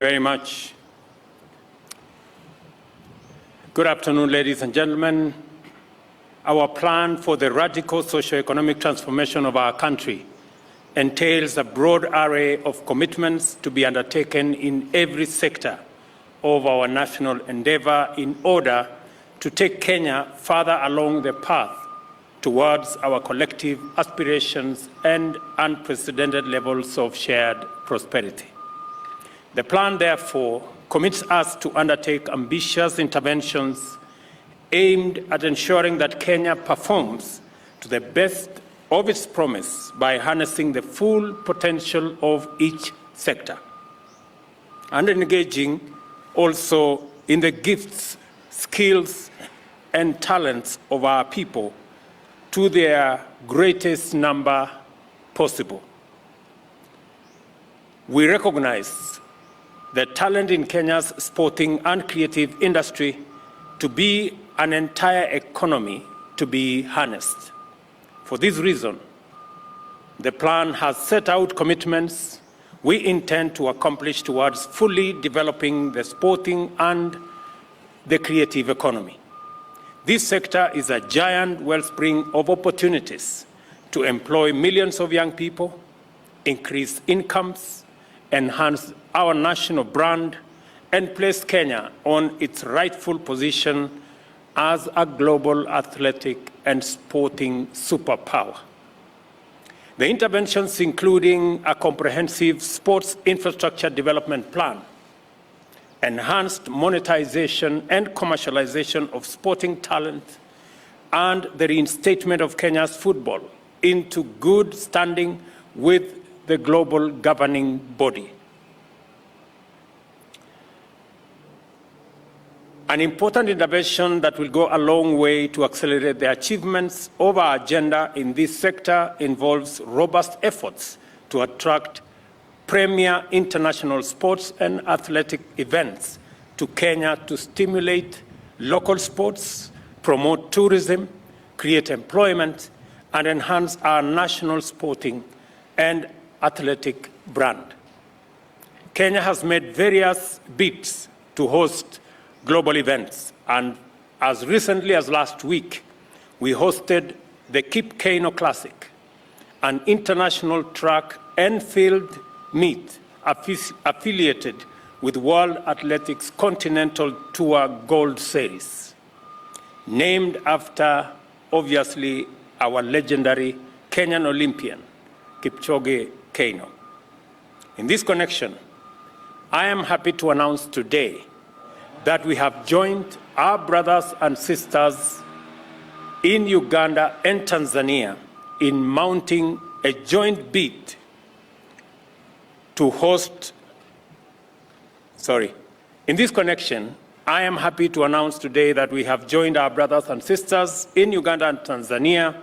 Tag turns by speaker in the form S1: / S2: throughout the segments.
S1: Very much. Good afternoon, ladies and gentlemen. Our plan for the radical socio-economic transformation of our country entails a broad array of commitments to be undertaken in every sector of our national endeavor in order to take Kenya further along the path towards our collective aspirations and unprecedented levels of shared prosperity. The plan, therefore, commits us to undertake ambitious interventions aimed at ensuring that Kenya performs to the best of its promise by harnessing the full potential of each sector and engaging also in the gifts, skills, and talents of our people to their greatest number possible. We recognize the talent in Kenya's sporting and creative industry to be an entire economy to be harnessed. For this reason, the plan has set out commitments we intend to accomplish towards fully developing the sporting and the creative economy. This sector is a giant wellspring of opportunities to employ millions of young people, increase incomes, enhance our national brand, and place Kenya on its rightful position as a global athletic and sporting superpower. The interventions, including a comprehensive sports infrastructure development plan, enhanced monetization and commercialization of sporting talent, and the reinstatement of Kenya's football into good standing with the global governing body. An important intervention that will go a long way to accelerate the achievements of our agenda in this sector involves robust efforts to attract premier international sports and athletic events to Kenya to stimulate local sports, promote tourism, create employment, and enhance our national sporting and athletic brand. Kenya has made various bids to host global events, and as recently as last week, we hosted the Kip Keino Classic, an international track and field meet affiliated with World Athletics Continental Tour Gold Series, named after, obviously, our legendary Kenyan Olympian, Kipchoge Keino. In this connection, I am happy to announce today that we have joined our brothers and sisters in Uganda and Tanzania in mounting a joint bid to host, in this connection, I am happy to announce today that we have joined our brothers and sisters in Uganda and Tanzania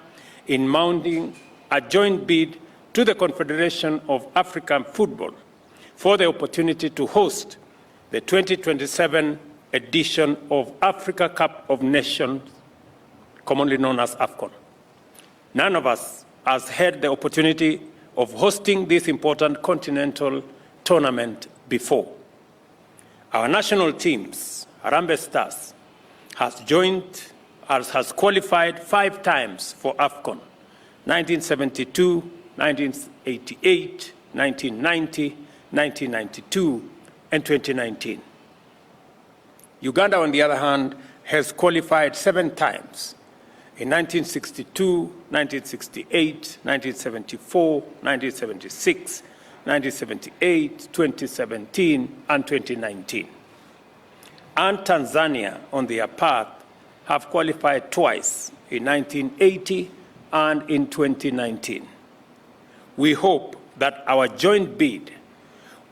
S1: in mounting a joint bid to the Confederation of African Football for the opportunity to host the 2027 edition of Africa Cup of Nations, commonly known as AFCON. None of us has had the opportunity of hosting this important continental tournament before. Our national teams, Harambee Stars, has qualified 5 times for AFCON: 1972, 1988, 1990, 1992, and 2019. Uganda, on the other hand, has qualified 7 times: in 1962, 1968, 1974, 1976, 1978, 2017, and 2019. And Tanzania, on their part, have qualified twice, in 1980 and in 2019. We hope that our joint bid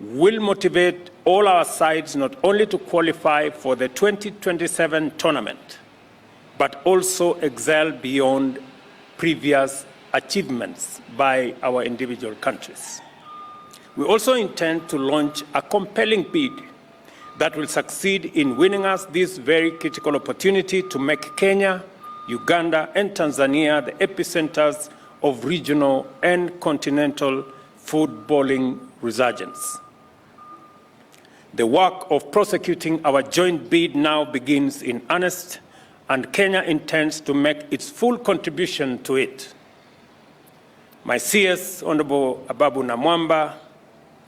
S1: will motivate all our sides not only to qualify for the 2027 tournament, but also excel beyond previous achievements by our individual countries. We also intend to launch a compelling bid that will succeed in winning us this very critical opportunity to make Kenya, Uganda, and Tanzania the epicenters of regional and continental footballing resurgence. The work of prosecuting our joint bid now begins in earnest, and Kenya intends to make its full contribution to it. My CS, Honorable Ababu Namwamba,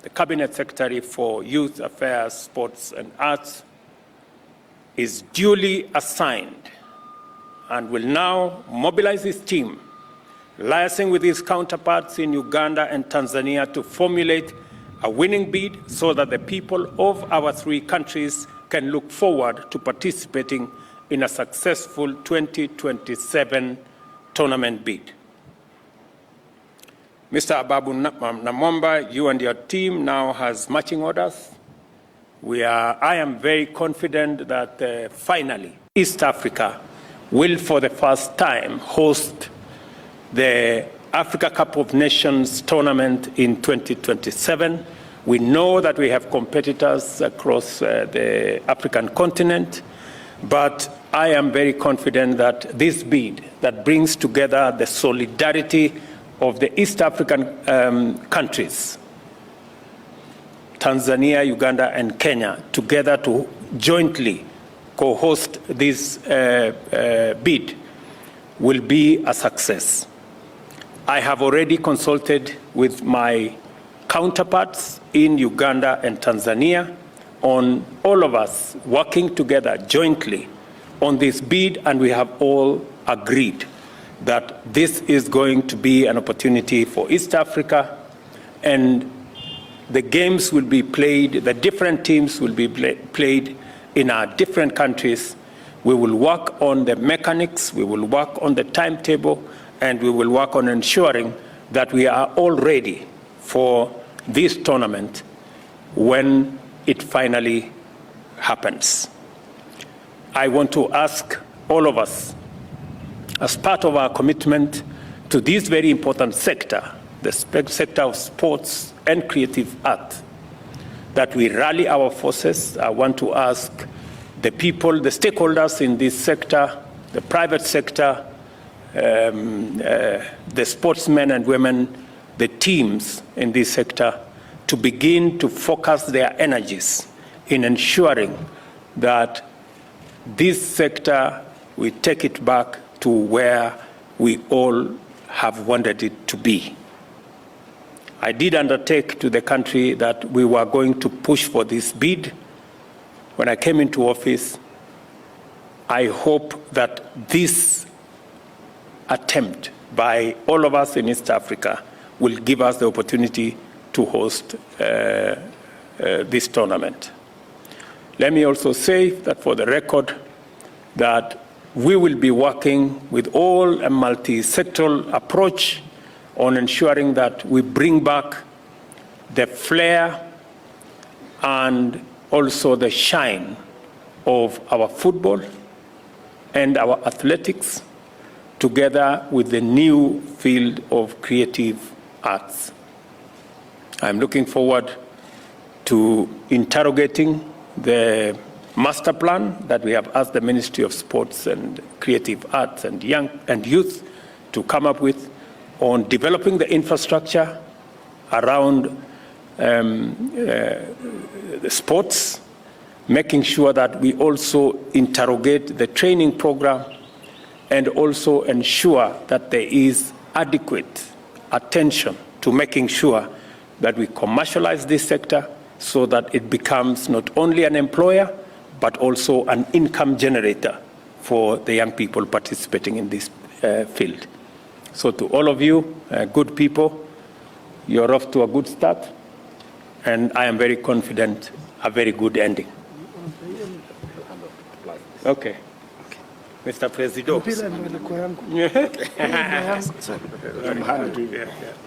S1: the Cabinet Secretary for Youth Affairs, Sports and Arts, is duly assigned and will now mobilize his team, liaising with his counterparts in Uganda and Tanzania to formulate a winning bid so that the people of our three countries can look forward to participating in a successful 2027 tournament bid. Mr. Ababu Namwamba, you and your team now has marching orders. I am very confident that finally East Africa will for the first time host the Africa Cup of Nations tournament in 2027. We know that we have competitors across the African continent, but I am very confident that this bid that brings together the solidarity of the East African countries, Tanzania, Uganda, and Kenya, together to jointly co-host this bid, will be a success. I have already consulted with my counterparts in Uganda and Tanzania on all of us working together jointly on this bid, and we have all agreed that this is going to be an opportunity for East Africa, and the games will be played, the different teams will be played in our different countries. We will work on the mechanics, we will work on the timetable, and we will work on ensuring that we are all ready for this tournament when it finally happens. I want to ask all of us, as part of our commitment to this very important sector, the sector of sports and creative art, that we rally our forces. I want to ask the people, the stakeholders in this sector, the private sector, the sportsmen and women, the teams in this sector, to begin to focus their energies in ensuring that this sector, we take it back to where we all have wanted it to be. I did undertake to the country that we were going to push for this bid. When I came into office, I hope that this attempt by all of us in East Africa will give us the opportunity to host this tournament. Let me also say that for the record, that we will be working with all a multi-sectoral approach on ensuring that we bring back the flair and also the shine of our football and our athletics, together with the new field of creative arts. I'm looking forward to interrogating the master plan that we have asked the Ministry of Sports and Creative Arts and Young and Youth to come up with on developing the infrastructure around the sports, making sure that we also interrogate the training program and also ensure that there is adequate attention to making sure that we commercialize this sector so that it becomes not only an employer, but also an income generator for the young people participating in this field. So to all of you, good people, you're off to a good start, and I am very confident a very good ending. Okay. Mr. President.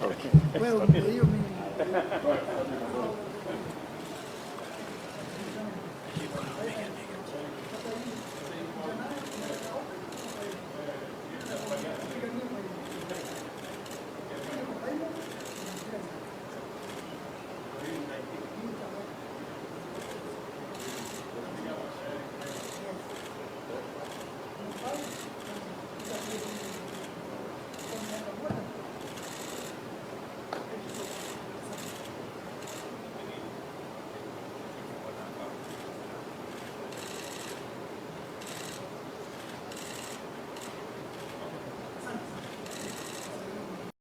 S1: Okay.